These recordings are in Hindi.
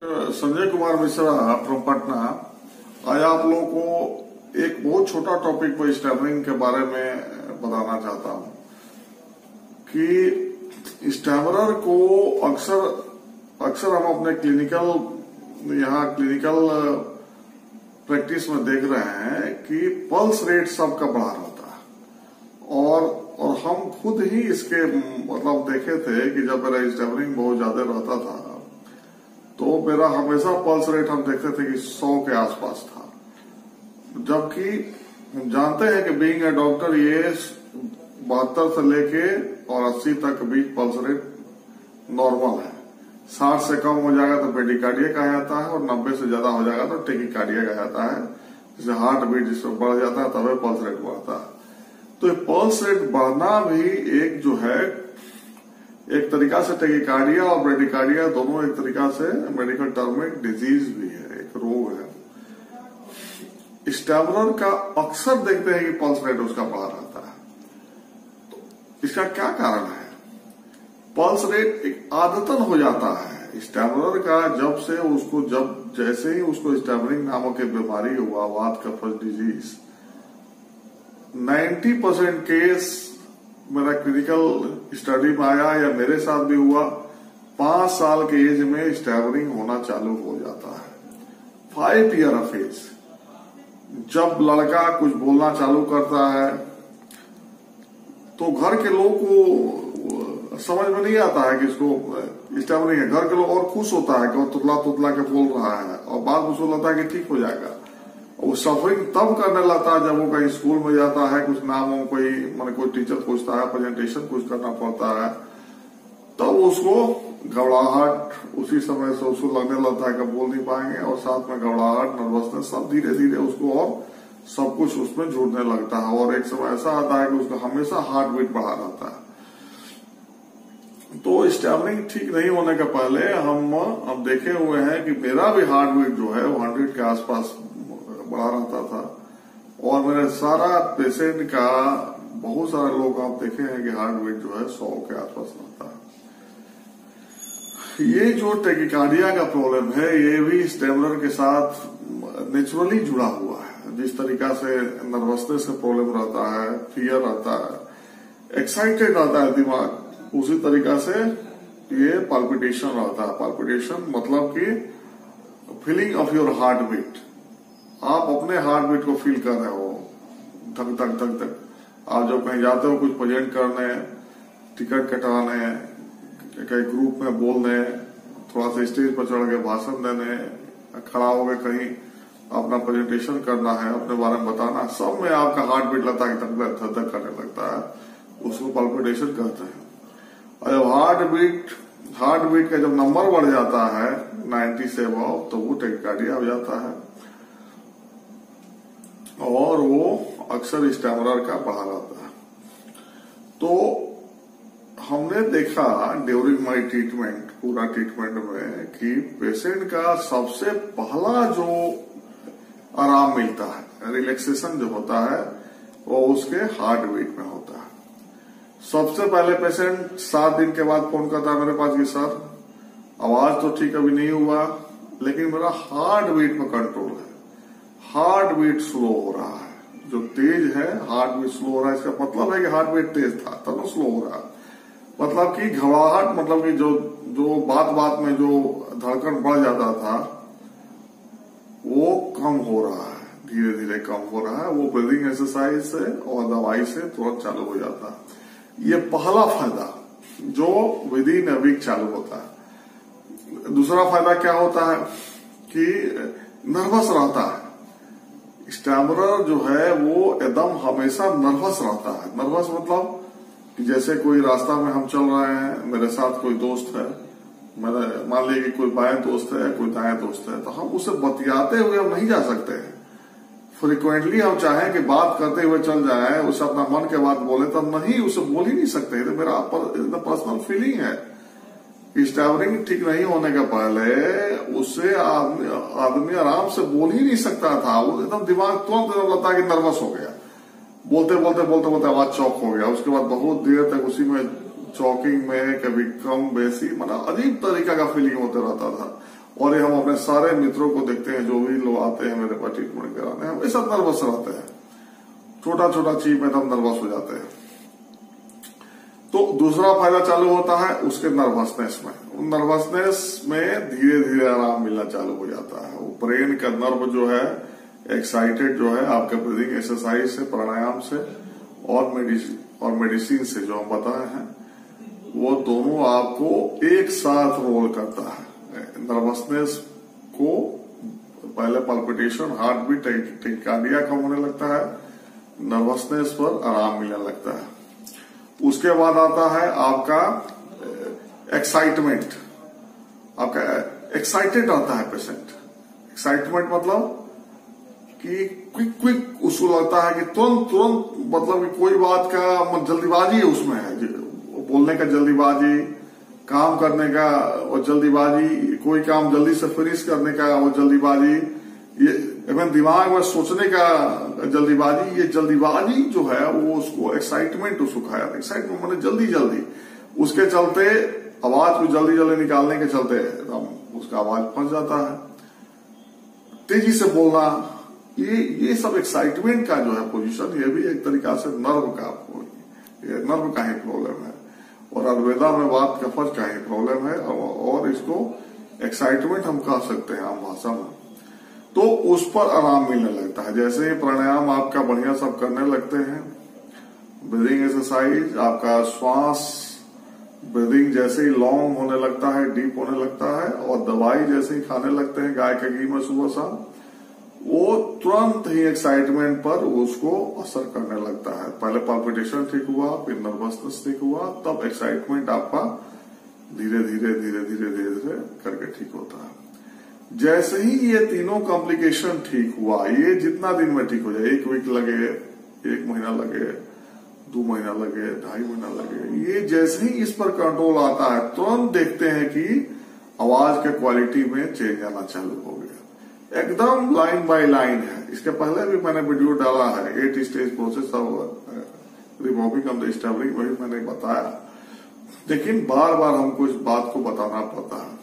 संजय कुमार मिश्रा फ्रॉम पटना। आज आप लोगों को एक बहुत छोटा टॉपिक पर स्टैमरिंग के बारे में बताना चाहता हूं कि स्टैमरर को अक्सर हम अपने क्लिनिकल प्रैक्टिस में देख रहे हैं कि पल्स रेट सबका बढ़ा रहता है और हम खुद ही इसके मतलब देखे थे कि जब मेरा स्टैमरिंग बहुत ज्यादा रहता था तो मेरा हमेशा पल्स रेट हम देखते थे कि 100 के आसपास था, जबकि हम जानते हैं कि बीइंग ए डॉक्टर ये 72 से लेके और 80 तक के बीच पल्स रेट नॉर्मल है। 60 से कम हो जाएगा तो पेडिकार्डिया कहा जाता है और 90 से ज्यादा हो जाएगा तो टेकिकार्डिया कहा जाता है। जैसे हार्ट बीट जिसमें बढ़ जाता है तभी पल्स रेट बढ़ता है। तो ये पल्स रेट बढ़ना भी एक जो है एक तरीका से टेकिकार्डिया और ब्रेडिकार्डिया दोनों एक तरीका से मेडिकल टर्म में डिजीज भी है, एक रोग है। स्टैमरर का अक्सर देखते हैं कि पल्स रेट उसका बढ़ा रहता है। तो इसका क्या कारण है? पल्स रेट एक आदतन हो जाता है स्टैमरर का। जैसे ही उसको स्टैमरिंग नामक एक बीमारी हुआ, वात कफ डिजीज, 90% केस मेरा क्लिनिकल स्टडी में आया या मेरे साथ भी हुआ, 5 साल के एज में स्टैमरिंग होना चालू हो जाता है। 5 ईयर ऑफ एज जब लड़का कुछ बोलना चालू करता है तो घर के लोग को समझ में नहीं आता है कि इसको स्टैमरिंग है। घर के लोग और खुश होता है कि वो तुतला के बोल रहा है और बाद में उसको लगता है कि ठीक हो जाएगा। वो सफरिंग तब करने लगता है जब वो कहीं स्कूल में जाता है, कुछ नाम हो, कोई टीचर पूछता है, प्रेजेंटेशन कुछ करना पड़ता है, तब उसको घबराहट उसी समय से उसको लगने लगता है कि बोल नहीं पाएंगे और साथ में घबराहट, नर्वसनेस सब धीरे धीरे उसको और सब कुछ उसमें जुड़ने लगता है। और एक समय ऐसा आता है कि उसका हमेशा हार्ट बीट बढ़ा रहता है। तो स्टैमरिंग ठीक नहीं होने के पहले हम देखे हुए हैं कि मेरा भी हार्ट बीट जो है वो 100 के आसपास बढ़ा रहता था और मेरे सारा पेशेंट का बहुत सारे लोग आप देखे हैं कि हार्ट बीट जो है 100 के आसपास रहता है। ये जो टेकिकार्डिया का प्रॉब्लम है ये भी स्टैमरर के साथ नेचुरली जुड़ा हुआ है। जिस तरीका से नर्वसनेस का प्रॉब्लम रहता है, फियर रहता है, एक्साइटेड रहता है दिमाग, उसी तरीका से ये पाल्पिटेशन रहता है। पाल्पिटेशन मतलब कि feeling of your heart beat. आप अपने हार्ट बीट को फील कर रहे हो, धक धक धक धक। आप जब कहीं जाते हो कुछ प्रेजेंट करने, टिकट कटाने, कहीं ग्रुप में बोलने, थोड़ा सा स्टेज पर चढ़ के भाषण देने, खड़ा होकर कहीं अपना प्रेजेंटेशन करना है, अपने बारे में बताना, सब में आपका हार्ट बीट लगता है, धक धक करने लगता है। उसको पाल्पिटेशन कहते हैं। और जब हार्ट बीट का जब नंबर बढ़ जाता है 90 से अबव तो वो टेकिकार्डिया हो जाता है और वो अक्सर स्टैमरर का बढ़ा रहता है। तो हमने देखा ड्यूरिंग माय ट्रीटमेंट, पूरा ट्रीटमेंट में, कि पेशेंट का सबसे पहला जो आराम मिलता है, रिलैक्सेशन जो होता है, वो उसके हार्ट बीट में होता है। सबसे पहले पेशेंट 7 दिन के बाद फोन करता है मेरे पास कि सर आवाज तो ठीक अभी नहीं हुआ लेकिन मेरा हार्ट बीट में कंट्रोल है, हार्ट बीट स्लो हो रहा है। जो तेज है हार्ट बीट स्लो हो रहा है, इसका मतलब है कि हार्ट बीट तेज था तब स्लो हो रहा है। मतलब कि घबराहट, मतलब कि जो बात में जो धड़कन बढ़ जाता था वो कम हो रहा है, धीरे धीरे कम हो रहा है। वो ब्रीदिंग एक्सरसाइज से और दवाई से तुरंत चालू हो जाता है। ये पहला फायदा जो विद इन अ वीक चालू होता है। दूसरा फायदा क्या होता है कि नर्वस रहता है। स्टैमरर जो है वो एकदम हमेशा नर्वस रहता है। नर्वस मतलब कि जैसे कोई रास्ता में हम चल रहे हैं, मेरे साथ कोई दोस्त है, मान लीजिए कि कोई बाएं दोस्त है, कोई दाएं दोस्त है, तो हम उससे बतियाते हुए हम नहीं जा सकते हैं। फ्रिक्वेंटली हम चाहें कि बात करते हुए चल जाए, उसे अपना मन के बात बोले, तब नहीं, उसे बोल ही नहीं सकते। तो मेरा पर्सनल फीलिंग है कि स्टैमरिंग ठीक नहीं होने के पहले उससे आदमी आराम से बोल ही नहीं सकता था। वो एकदम दिमाग तुरंत लगता है कि नर्वस हो गया, बोलते आवाज चौक हो गया। उसके बाद बहुत देर तक उसी में चौकिंग में कभी कम बेसी, मतलब अजीब तरीका का फीलिंग होते रहता था। और ये हम अपने सारे मित्रों को देखते हैं, जो भी लोग आते हैं मेरे पास ट्रीटमेंट कराने, हमेशा नर्वस रहते हैं, छोटा छोटा चीज में तो हम नर्वस हो जाते हैं। तो दूसरा फायदा चालू होता है उसके नर्वसनेस में। नर्वसनेस में धीरे धीरे आराम मिलना चालू हो जाता है। वो ब्रेन का नर्व जो है एक्साइटेड जो है आपके ब्रीदिंग एक्सरसाइज से, प्राणायाम से और मेडिसिन से जो हम बताए हैं, वो दोनों आपको एक साथ रोल करता है। नर्वसनेस को पहले पल्पिटेशन, हार्ट बीट, टेकिकार्डिया कम होने लगता है, नर्वसनेस पर आराम मिलने लगता है। उसके बाद आता है आपका एक्साइटमेंट। आपका एक्साइटेड रहता है पेशेंट। एक्साइटमेंट मतलब कि क्विक उसको लगता है कि तुरंत मतलब कि कोई बात का जल्दीबाजी है उसमें है, बोलने का जल्दीबाजी, काम करने का और जल्दीबाजी, कोई काम जल्दी से फिनिश करने का और जल्दीबाजी, ये इवन दिमाग में सोचने का जल्दीबाजी, ये जल्दीबाजी जो है वो उसको एक्साइटमेंट उसको खाया। एक्साइटमेंट मतलब जल्दी उसके चलते आवाज को जल्दी निकालने के चलते उसका आवाज फंस जाता है। तेजी से बोलना, ये सब एक्साइटमेंट का जो है पोजीशन, ये भी एक तरीका से नर्व का ही प्रॉब्लम है। और आयुर्वेदा में वात कफज का ही प्रॉब्लम है, और इसको एक्साइटमेंट हम कह सकते हैं आम भाषा में। तो उस पर आराम मिलने लगता है। जैसे ही प्राणायाम आपका बढ़िया सब करने लगते हैं, ब्रीदिंग एक्सरसाइज, आपका श्वास ब्रीदिंग जैसे ही लॉन्ग होने लगता है, डीप होने लगता है, और दवाई जैसे ही खाने लगते हैं गाय के घी में सुबह शाम, वो तुरंत ही एक्साइटमेंट पर उसको असर करने लगता है। पहले पल्पिटेशन ठीक हुआ, फिर नर्वसनेस ठीक हुआ, तब एक्साइटमेंट आपका धीरे धीरे करके ठीक होता है। जैसे ही ये तीनों कॉम्प्लिकेशन ठीक हुआ, ये जितना दिन में ठीक हो जाए, 1 वीक लगे, 1 महीना लगे, 2 महीना लगे, 2.5 महीना लगे, ये जैसे ही इस पर कंट्रोल आता है, तुरंत देखते हैं कि आवाज के क्वालिटी में चेंज आना चालू हो गया। एकदम लाइन बाय लाइन है। इसके पहले भी मैंने वीडियो डाला है, 8 stage process of removing of the stabling, वही मैंने बताया, लेकिन बार बार हमको इस बात को बताना पड़ता है,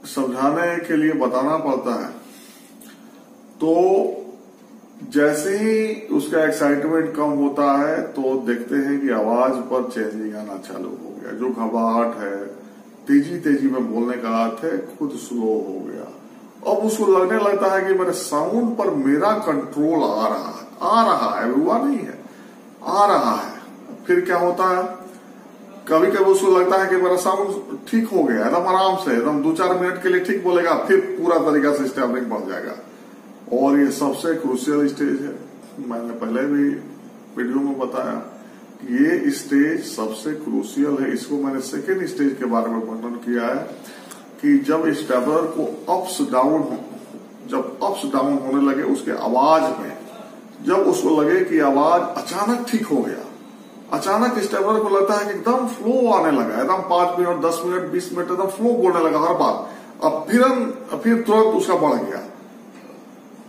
समझाने के लिए बताना पड़ता है। तो जैसे ही उसका एक्साइटमेंट कम होता है, तो देखते हैं कि आवाज पर चेंजिंग आना चालू हो गया। जो घबराहट है, तेजी में बोलने का अर्थ है, खुद स्लो हो गया। अब उसको लगने लगता है कि मेरे साउंड पर मेरा कंट्रोल आ रहा है, हुआ नहीं है, आ रहा है। फिर क्या होता है, कभी कभी उसको लगता है कि मेरा साउंड ठीक हो गया, एकदम आराम से, एकदम 2-4 मिनट के लिए ठीक बोलेगा, फिर पूरा तरीका से स्टैबलिंग बढ़ जाएगा। और ये सबसे क्रूशियल स्टेज है। मैंने पहले भी वीडियो में बताया कि ये स्टेज सबसे क्रूशियल है। इसको मैंने सेकेंड स्टेज के बारे में वर्णन किया है कि जब स्टैबलर को अप्स डाउन होने लगे उसके आवाज में, जब उसको लगे कि आवाज अचानक ठीक हो गया, अचानक स्टैबलर को लगता है कि एकदम फ्लो आने लगा, एकदम 5 मिनट, 10 मिनट, 20 मिनट एकदम फ्लो बोलने लगा हर बात। अब फिर तुरंत उसका बढ़ गया,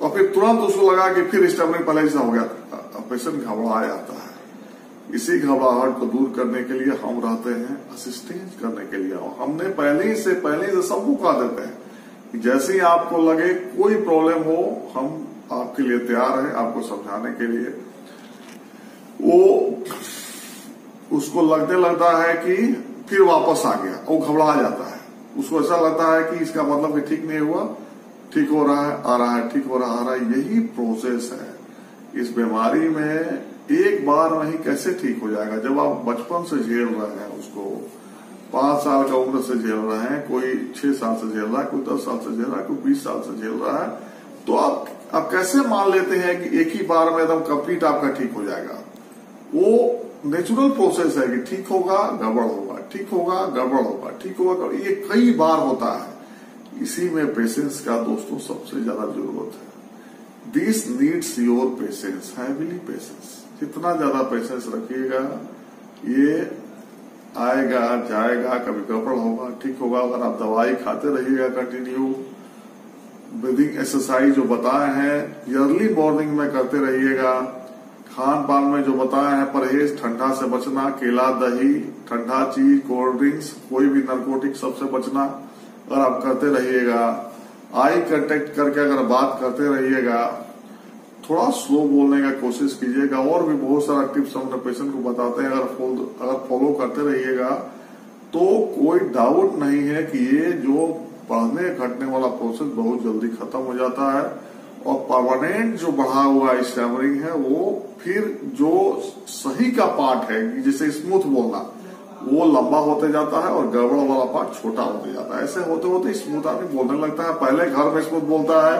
और फिर तुरंत उसको लगा कि फिर स्टैबलिंग पहले जैसा हो गया। पेशेंट घबरा जाता है। इसी घबराहट को दूर करने के लिए हम रहते हैं असिस्टेंस करने के लिए। हमने पहले से सबको कहा देते हैं कि जैसे ही आपको लगे कोई प्रॉब्लम हो, हम आपके लिए तैयार हैं आपको समझाने के लिए। वो उसको लगने लगता है कि फिर वापस आ गया, वो घबरा जाता है। उसको ऐसा लगता है कि इसका मतलब कि ठीक नहीं हुआ, ठीक हो रहा है, आ रहा है, ठीक हो रहा, आ रहा है। यही प्रोसेस है इस बीमारी में। एक बार नहीं कैसे ठीक हो जाएगा? जब आप बचपन से झेल रहे हैं उसको, 5 साल का उम्र से झेल रहे हैं, कोई 6 साल से झेल रहा है, कोई 10 साल से झेल रहा है, कोई 20 साल से झेल रहा है, तो आप कैसे मान लेते हैं कि एक ही बार में एकदम कंप्लीट आपका ठीक हो जाएगा? वो नेचुरल प्रोसेस है कि ठीक होगा, गड़बड़ होगा, ठीक होगा, गड़बड़ होगा, ठीक होगा, ये कई बार होता है। इसी में पेशेंस का दोस्तों सबसे ज्यादा जरूरत है। This needs your patience, heavily patience. जितना ज्यादा पेशेंस रखिएगा, ये आएगा जाएगा, कभी गड़बड़ होगा, ठीक होगा। अगर आप दवाई खाते रहिएगा कंटिन्यू, ब्रीदिंग एक्सरसाइज जो बताए हैं अर्ली मॉर्निंग में करते रहिएगा, खान पान में जो बताया है परहेज, ठंडा से बचना, केला, दही, ठंडा चीज, कोल्ड ड्रिंक्स, कोई भी नारकोटिक सबसे बचना, अगर आप करते रहिएगा, आई कांटेक्ट करके अगर बात करते रहिएगा, थोड़ा स्लो बोलने का कोशिश कीजिएगा। और भी बहुत सारा टिप्स हम अपने पेशेंट को बताते हैं, अगर फॉलो करते रहिएगा तो कोई डाउट नहीं है कि ये जो बढ़ने घटने वाला प्रोसेस बहुत जल्दी खत्म हो जाता है। और परमानेंट जो बढ़ा हुआ स्टैमरिंग है वो फिर जो सही का पार्ट है, जैसे स्मूथ बोलना, वो लंबा होते जाता है और गड़बड़ वाला पार्ट छोटा होते जाता है। ऐसे होते होते स्मूथ आदमी बोलने लगता है। पहले घर में स्मूथ बोलता है,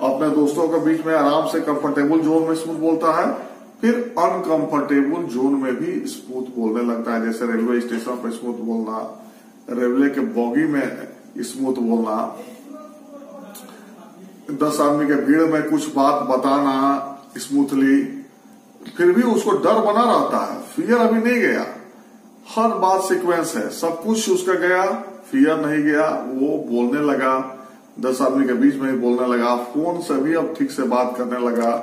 अपने दोस्तों के बीच में आराम से कंफर्टेबल जोन में स्मूथ बोलता है, फिर अनकंफर्टेबल जोन में भी स्मूथ बोलने लगता है। जैसे रेलवे स्टेशन पर स्मूथ बोलना, रेलवे के बॉगी में स्मूथ बोलना, 10 आदमी के भीड़ में कुछ बात बताना स्मूथली, फिर भी उसको डर बना रहता है। फियर अभी नहीं गया, हर बात सीक्वेंस है, सब कुछ उसका गया, फियर नहीं गया, वो बोलने लगा, 10 आदमी के बीच में ही बोलने लगा, फोन से भी अब ठीक से बात करने लगा,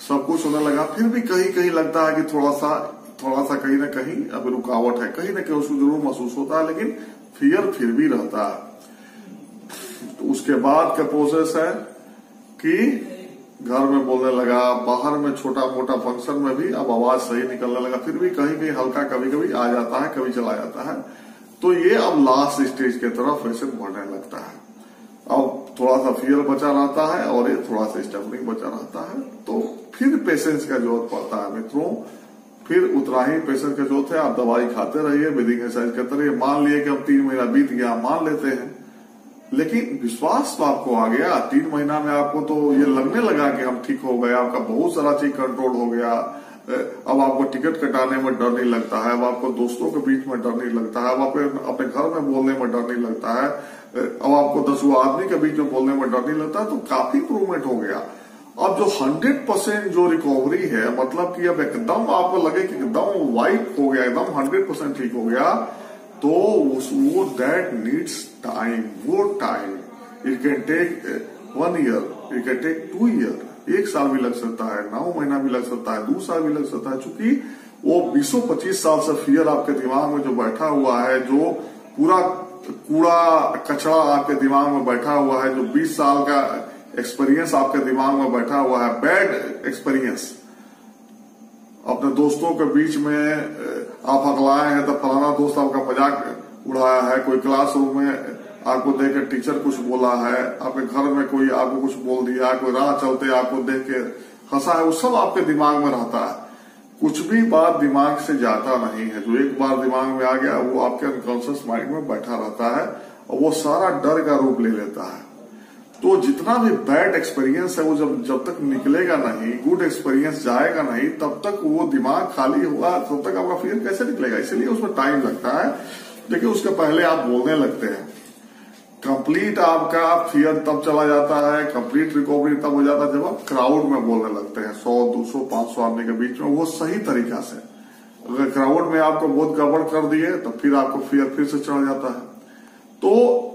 सब कुछ होने लगा। फिर भी कहीं कहीं लगता है कि थोड़ा सा कहीं ना कहीं अभी रुकावट है, कहीं ना कहीं उसको जरूर महसूस होता है, लेकिन फियर फिर भी रहता है। तो उसके बाद का प्रोसेस है कि घर में बोलने लगा, बाहर में छोटा मोटा फंक्शन में भी अब आवाज सही निकलने लगा, फिर भी कहीं कहीं हल्का कभी कभी आ जाता है, कभी चला जाता है। तो ये अब लास्ट स्टेज की तरफ पेशेंट बढ़ने लगता है। अब थोड़ा सा फियर बचा रहता है और ये थोड़ा सा स्टैमरिंग बचा रहता है। तो फिर पेशेंस का जरूरत पड़ता है मित्रों, फिर उतना ही पेशेंट का जरूरत है। आप दवाई खाते रहिए, ब्रीदिंग एक्सरसाइज करते रहिए। मान लिए कि अब 3 महीना बीत गया, मान लेते हैं, लेकिन विश्वास तो आपको आ गया। 3 महीना में आपको तो ये लगने लगा कि हम ठीक हो गए, आपका बहुत सारा चीज कंट्रोल हो गया। अब आपको टिकट कटाने में डर नहीं लगता है, अब आपको दोस्तों के बीच में डर नहीं लगता है, अब आपको अपने घर में बोलने में डर नहीं लगता है, अब आपको 10 आदमी के बीच में बोलने में डर नहीं लगता है। तो काफी इंप्रूवमेंट हो गया। अब जो 100% जो रिकवरी है, मतलब कि अब एकदम आपको लगे कि एकदम वाइप हो गया, एकदम 100% ठीक हो गया, तो वो दैट नीड्स टाइम। वो time it can take 1 year, it can take 2 year, 1 साल भी लग सकता है, 9 महीना भी लग सकता है, 2 साल भी लग सकता है। चूंकि वो 20-25 साल से फियर आपके दिमाग में जो बैठा हुआ है, जो पूरा कूड़ा कचरा आपके दिमाग में बैठा हुआ है, जो 20 साल का एक्सपीरियंस आपके दिमाग में बैठा हुआ है, बैड एक्सपीरियंस, अपने दोस्तों के बीच में आप हकलाए हैं तो फलाना दोस्त आपका मजाक उड़ाया है, कोई क्लासरूम में आपको देख के टीचर कुछ बोला है, आपके घर में कोई आपको कुछ बोल दिया, कोई राह चलते आपको देख के हंसा है, वो सब आपके दिमाग में रहता है। कुछ भी बात दिमाग से जाता नहीं है, जो एक बार दिमाग में आ गया वो आपके अनकॉन्शियस माइंड में बैठा रहता है और वो सारा डर का रूप ले लेता है। तो जितना भी बैड एक्सपीरियंस है वो जब तक निकलेगा नहीं, गुड एक्सपीरियंस जाएगा नहीं, तब तक वो दिमाग खाली होगा, तब तक आपका फियर कैसे निकलेगा। इसलिए उसमें टाइम लगता है। देखिए उसके पहले आप बोलने लगते हैं, कंप्लीट आपका फियर तब चला जाता है, कंप्लीट रिकवरी तब हो जाता है जब आप क्राउड में बोलने लगते हैं, 100, 200, 500 आदमी के बीच में, वो सही तरीका से। अगर क्राउड में आपको बहुत गड़बड़ कर दिए तो फिर आपको फियर फिर से चढ़ जाता है। तो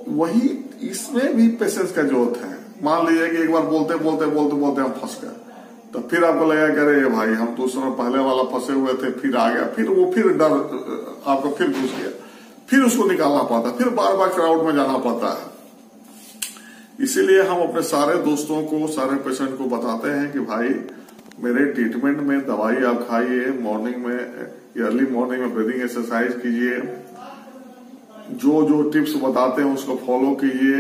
वही इसमें भी पेशेंस का जरूरत है। मान लीजिए कि एक बार बोलते हम फंस गए, तो फिर आपको लगेगा कि अरे भाई हम तो उस समय पहले वाला फंसे हुए थे, फिर आ गया, फिर डर आपको फिर घुस गया, फिर उसको निकालना पड़ता है, फिर बार बार क्राउड में जाना पड़ता है। इसीलिए हम अपने सारे दोस्तों को, सारे पेशेंट को बताते हैं कि भाई मेरे ट्रीटमेंट में दवाई आप खाइए, मॉर्निंग में, अर्ली मॉर्निंग में ब्रीदिंग एक्सरसाइज कीजिए, जो टिप्स बताते हैं उसको फॉलो कीजिए,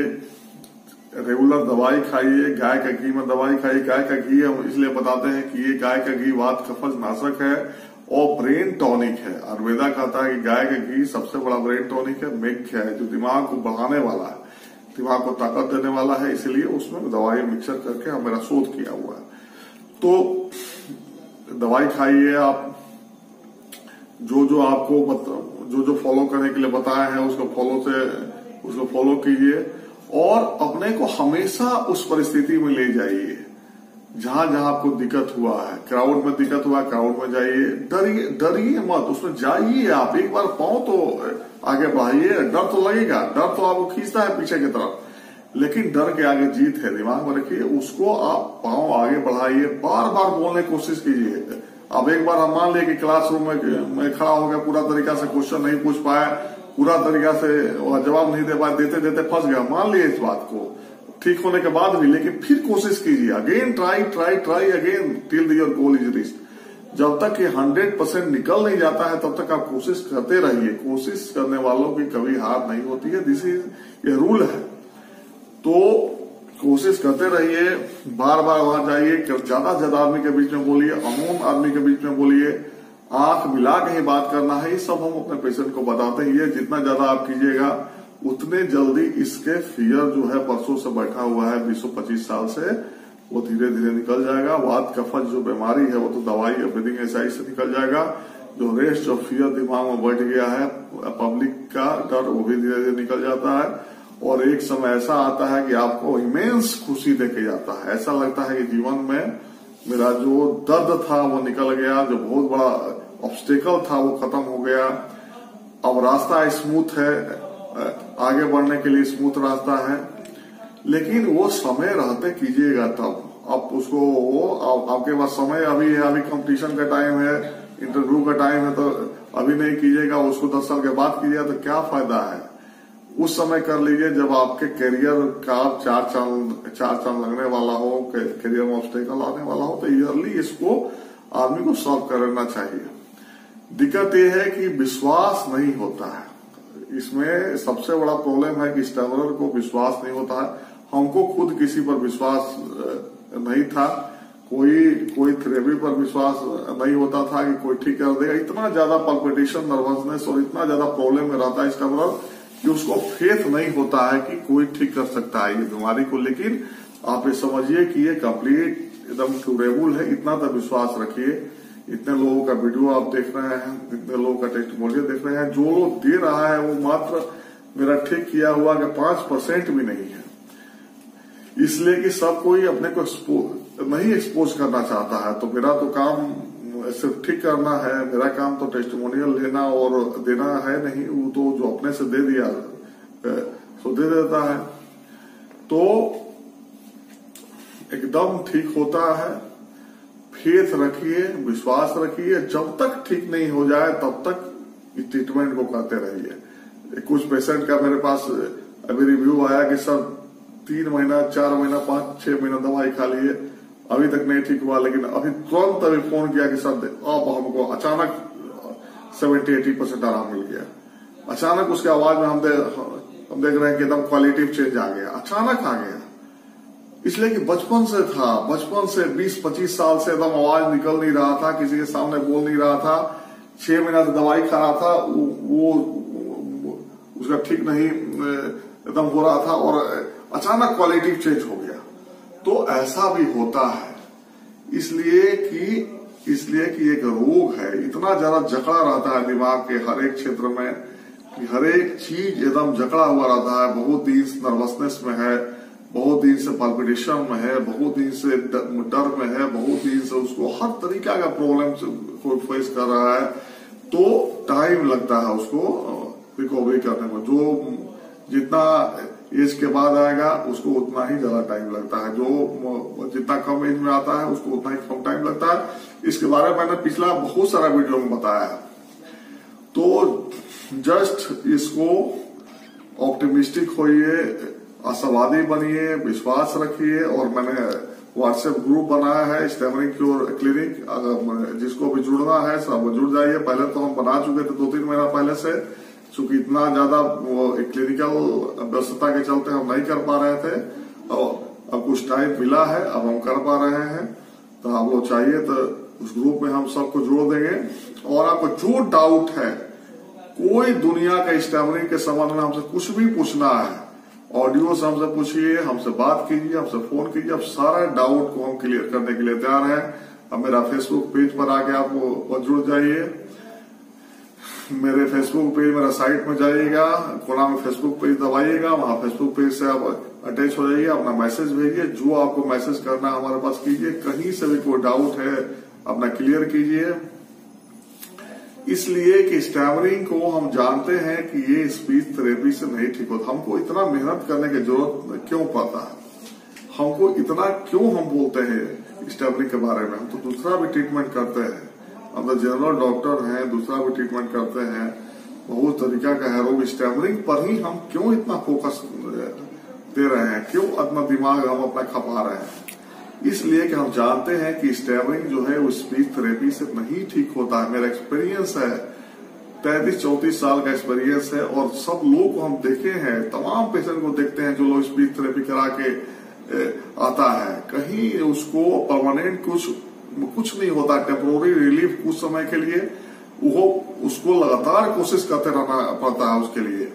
रेगुलर दवाई खाइए, गाय का घी में दवाई खाइए। गाय का घी हम इसलिए बताते हैं कि ये गाय का घी वात कफज नाशक है और ब्रेन टॉनिक है। आयुर्वेदा कहता है कि गाय का घी सबसे बड़ा ब्रेन टॉनिक है, मेघ्य है, जो दिमाग को बढ़ाने वाला है, दिमाग को ताकत देने वाला है। इसलिए उसमें दवाई मिक्सर करके हम मेरा शोध किया हुआ है। तो दवाई खाइए आप, जो आपको जो फॉलो करने के लिए बताया है उसको फॉलो कीजिए और अपने को हमेशा उस परिस्थिति में ले जाइए जहां आपको दिक्कत हुआ है। क्राउड में दिक्कत हुआ, क्राउड में जाइए, डरिए मत, उसमें जाइए आप। एक बार पाँव तो आगे बढ़ाइए, डर तो लगेगा, डर तो आपको खींचता है पीछे की तरफ, लेकिन डर के आगे जीत है, दिमाग में रखिए उसको। आप पाँव आगे बढ़ाइए, बार बार बोलने की कोशिश कीजिए। अब एक बार हम मान लिया कि क्लासरूम में खड़ा हो गया, पूरा तरीका से क्वेश्चन नहीं पूछ पाया, पूरा तरीका से जवाब नहीं दे पाए, देते देते फंस गया, मान लिए इस बात को ठीक होने के बाद भी, लेकिन फिर कोशिश कीजिए, again try again till your goal is reached. जब तक ये 100% निकल नहीं जाता है तब तक आप कोशिश करते रहिए। कोशिश करने वालों की कभी हार नहीं होती है, दिस इज ये रूल है। तो कोशिश करते रहिए, बार बार वहां जाइए, ज्यादा से ज्यादा आदमी के बीच में बोलिए, अननोन आदमी के बीच में बोलिए, आंख मिला के ही बात करना है। ये सब हम अपने पेशेंट को बताते हैं। ये जितना ज्यादा आप कीजिएगा उतने जल्दी इसके फियर जो है परसों से बैठा हुआ है 20-25 साल से, वो धीरे धीरे निकल जाएगा। वात कफज जो बीमारी है वो तो दवाई या ब्रीदिंग एक्सरसाइज से निकल जाएगा। जो रेस्ट ऑफ फियर दिमाग में बैठ गया है, पब्लिक का डर, वो भी धीरे धीरे निकल जाता है। और एक समय ऐसा आता है कि आपको इमेंस खुशी देके जाता है। ऐसा लगता है कि जीवन में मेरा जो दर्द था वो निकल गया, जो बहुत बड़ा ऑब्स्टेकल था वो खत्म हो गया, अब रास्ता स्मूथ है, आगे बढ़ने के लिए स्मूथ रास्ता है। लेकिन वो समय रहते कीजिएगा तब आप उसको, आपके पास समय अभी है, अभी कंपटीशन का टाइम है, इंटरव्यू का टाइम है, तो अभी नहीं कीजिएगा, उसको 10 साल के बाद कीजिएगा तो क्या फायदा है। उस समय कर लीजिए जब आपके करियर का चार चांद लगने वाला हो, करियर में ऑब्स्टेकल आने वाला हो, तो ईयरली इसको आदमी को सॉल्व करना चाहिए। दिक्कत यह है कि विश्वास नहीं होता है, इसमें सबसे बड़ा प्रॉब्लम है कि स्टैमरर को विश्वास नहीं होता है। हमको खुद किसी पर विश्वास नहीं था, कोई थेरेपी पर विश्वास नहीं होता था कि कोई ठीक कर देगा। इतना ज्यादा पल्पिटेशन, नर्वसनेस और इतना ज्यादा प्रॉब्लम में रहता है स्टैमरर कि उसको फेथ नहीं होता है कि कोई ठीक कर सकता है ये बीमारी को। लेकिन आप ये समझिए कि ये कंप्लीट एकदम क्यूरेबल है, इतना तो विश्वास रखिए। इतने लोगों का वीडियो आप देख रहे हैं, इतने लोगों का टेस्टिमोनियल देख रहे हैं, जो लोग दे रहा है वो मात्र मेरा ठीक किया हुआ कि 5% भी नहीं है। इसलिए कि सब कोई अपने को नहीं एक्सपोज करना चाहता है। तो मेरा तो काम सिर्फ ठीक करना है, मेरा काम तो टेस्टिमोनियल लेना और देना है नहीं। वो तो जो अपने से दे दिया सो दे देता है, तो एकदम ठीक होता है। फेथ रखिए, विश्वास रखिए, जब तक ठीक नहीं हो जाए तब तक इस ट्रीटमेंट को करते रहिए। कुछ पेशेंट का मेरे पास अभी रिव्यू आया कि सर 3 महीना, 4 महीना, 5-6 महीना दवाई खा लिए, अभी तक नहीं ठीक हुआ, लेकिन अभी तुरंत अभी फोन किया कि सर अब हमको अचानक 70-80% आराम मिल गया। अचानक उसके आवाज में हम देख रहे हैं कि एकदम क्वालिटी चेंज आ गया, अचानक आ गया। इसलिए कि बचपन से था, बचपन से 20-25 साल से एकदम आवाज निकल नहीं रहा था, किसी के सामने बोल नहीं रहा था, 6 महीना से दवाई खा रहा था, वो उसका ठीक नहीं एकदम हो रहा था और अचानक क्वालिटी चेंज हो गया। तो ऐसा भी होता है, इसलिए कि एक रोग है, इतना ज्यादा जकड़ा रहता है दिमाग के हर एक क्षेत्र में कि हर एक चीज एकदम जकड़ा हुआ रहता है। बहुत दिन से नर्वसनेस में है, बहुत दिन से पल्पिटेशन में है, बहुत दिन से डर में है, बहुत दिन से उसको हर तरीका का प्रॉब्लम को फेस कर रहा है। तो टाइम लगता है उसको रिकवरी करने में। जो जितना एज के बाद आएगा उसको उतना ही ज्यादा टाइम लगता है, जो जितना कम एज में आता है उसको उतना ही कम टाइम लगता है। इसके बारे में मैंने पिछला बहुत सारा वीडियो में बताया है। तो जस्ट इसको ऑप्टिमिस्टिक होइए, आशावादी बनिए, विश्वास रखिए। और मैंने व्हाट्सएप ग्रुप बनाया है स्टैमरिंग क्योर क्लिनिक, अगर जिसको भी जुड़ना है सब जुड़ जाइए। पहले तो हम बना चुके थे 2-3 महीना पहले से, चूंकि इतना ज्यादा क्लिनिकल व्यस्तता के चलते हम नहीं कर पा रहे थे, और अब कुछ टाइम मिला है, अब हम कर पा रहे हैं। तो आप लोग चाहिए तो उस ग्रुप में हम सबको जोड़ देंगे। और आपको जो डाउट है, कोई दुनिया का स्टैमरिंग के संबंध में हमसे कुछ भी पूछना है, ऑडियो से हमसे पूछिए, हमसे बात कीजिए, हमसे फोन कीजिए। अब सारा डाउट को हम क्लियर करने के लिए तैयार हैं। अब मेरा फेसबुक पेज पर आके आप जुड़ जाइए, मेरे फेसबुक पेज, मेरा साइट में जाइएगा, कोना में फेसबुक पेज दबाइएगा, वहां फेसबुक पेज से आप अटैच हो जाइए, अपना मैसेज भेजिए, जो आपको मैसेज करना है हमारे पास कीजिए। कहीं से भी कोई डाउट है अपना क्लियर कीजिए। इसलिए कि स्टैमरिंग को हम जानते हैं कि ये स्पीच थेरेपी से नहीं ठीक होता। हमको इतना मेहनत करने की जरूरत क्यों पड़ता है, हमको इतना क्यों हम बोलते हैं स्टैमरिंग के बारे में। हम तो दूसरा भी ट्रीटमेंट करते हैं, हम तो जनरल डॉक्टर हैं, दूसरा भी ट्रीटमेंट करते हैं। बहुत तरीका का है। रोग स्टैमरिंग पर ही हम क्यों इतना फोकस दे रहे हैं, क्यों अपना दिमाग हम अपना खपा रहे हैं? इसलिए कि हम जानते हैं कि स्टैमरिंग जो है वो स्पीच थेरेपी से नहीं ठीक होता है। मेरा एक्सपीरियंस है, 33-34 साल का एक्सपीरियंस है, और सब लोग को हम देखे हैं, तमाम पेशेंट को देखते हैं जो लोग स्पीच थेरेपी करा के आता है, कहीं उसको परमानेंट कुछ नहीं होता। टेम्पोररी रिलीफ कुछ समय के लिए, वो उसको लगातार कोशिश करते रहना पड़ता है। उसके लिए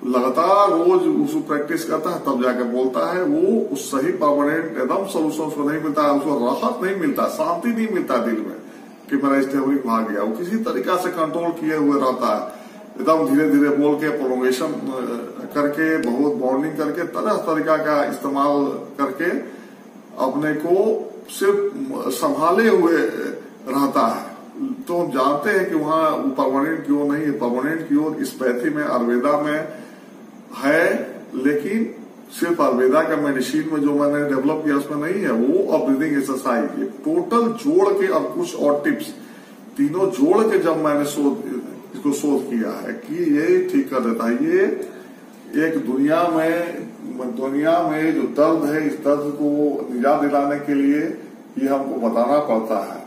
लगातार रोज उसको प्रैक्टिस करता है, तब जाके बोलता है। वो उस सही परमानेंट एकदम सोल्यूशन उसको नहीं मिलता है, उसको राहत नहीं मिलता, शांति नहीं मिलता दिल में कि मेरा स्टेमरिंग भाग गया। वो किसी तरीका से कंट्रोल किए हुए रहता है, एकदम धीरे धीरे बोल के, प्रोलोंगेशन करके, बहुत बॉन्डिंग करके, तरह तरीका का इस्तेमाल करके अपने को सिर्फ संभाले हुए रहता है। तो हम जानते हैं कि वहाँ परमानेंट क्योर नहीं है। परमानेंट क्योर इस पैथी में, आयुर्वेदा में है, लेकिन सिर्फ आयुर्वेदा का मेडिसिन में जो मैंने डेवलप किया उसमें नहीं है। वो और ब्रीदिंग एक्सरसाइज, ये टोटल जोड़ के, और कुछ और टिप्स, तीनों जोड़ के जब मैंने इसको शोध किया है कि ये ठीक कर देता है। ये एक दुनिया में जो दर्द है, इस दर्द को निजात दिलाने के लिए ये हमको बताना पड़ता है।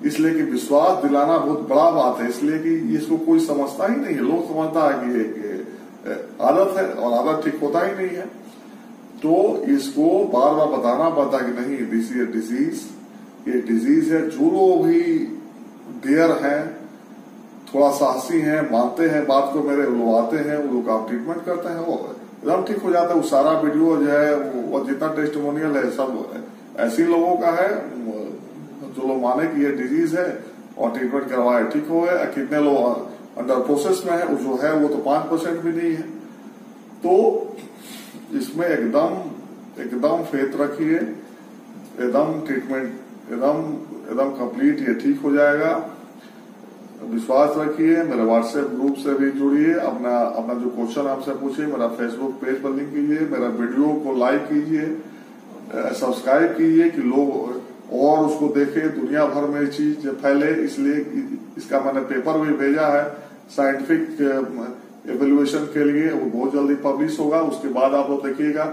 इसलिए कि विश्वास दिलाना बहुत बड़ा बात है, इसलिए कि इसको कोई समझता ही नहीं है। लोग समझता है कि ये आदत है, और आदत ठीक होता ही नहीं है। तो इसको बार बार बताना पड़ता है कि नहीं, दिस इज डिजीज, ये डिजीज है। जो लोग भी डेयर हैं, थोड़ा साहसी हैं, मानते हैं बात को, मेरे लोग आते हैं, वो लोग आप ट्रीटमेंट करते हैं, वो एकदम ठीक हो जाता है। वो सारा वीडियो जो है, वो जितना टेस्टिमोनियल है, सब ऐसे लोगों का है जो लोग माने कि ये डिजीज है और ट्रीटमेंट करवाए, ठीक हो गए। कितने लोग अंडर प्रोसेस में है, जो है वो तो 5% भी नहीं है। तो इसमें एकदम फेथ रखिए, एकदम ट्रीटमेंट एकदम कंप्लीट, ये ठीक हो जाएगा। विश्वास रखिए। मेरे व्हाट्सएप ग्रुप से भी जुड़िए, अपना जो क्वेश्चन आपसे पूछिए, मेरा फेसबुक पेज पर लिंक कीजिए, मेरा वीडियो को लाइक कीजिए, सब्सक्राइब कीजिए कि लोग और उसको देखे, दुनिया भर में चीज फैले। इसलिए इसका मैंने पेपर भी भेजा है साइंटिफिक एवेल्युएशन के लिए, वो बहुत जल्दी पब्लिश होगा। उसके बाद आप लोग देखिएगा,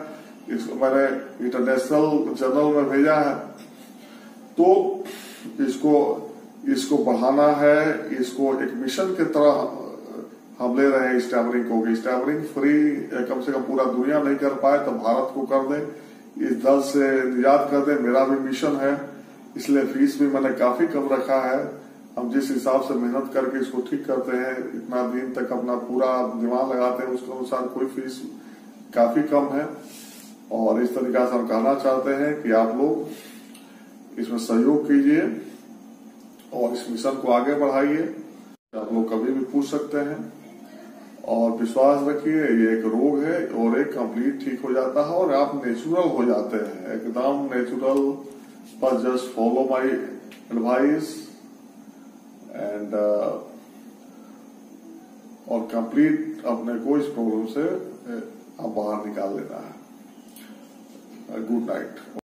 इसको मैंने इंटरनेशनल जर्नल में भेजा है। तो इसको बढ़ाना है, इसको एक मिशन की तरह हम ले रहे हैं स्टैमरिंग को। स्टैमरिंग फ्री कम से कम पूरा दुनिया नहीं कर पाए तो भारत को कर दे, इस दर्द से निजात कर दे, मेरा भी मिशन है। इसलिए फीस भी मैंने काफी कम रखा है। हम जिस हिसाब से मेहनत करके इसको ठीक करते हैं, इतना दिन तक अपना पूरा दिमाग लगाते हैं, उसके अनुसार कोई फीस काफी कम है। और इस तरीका से हम कहना चाहते हैं कि आप लोग इसमें सहयोग कीजिए और इस मिशन को आगे बढ़ाइए। आप लोग कभी भी पूछ सकते हैं, और विश्वास रखिए, ये एक रोग है और एक कंप्लीट ठीक हो जाता है, और आप नेचुरल हो जाते हैं, एकदम नेचुरल। बस just follow my advice and और कंप्लीट अपने को इस प्रॉब्लम से आप बाहर निकाल लेना है। Good night.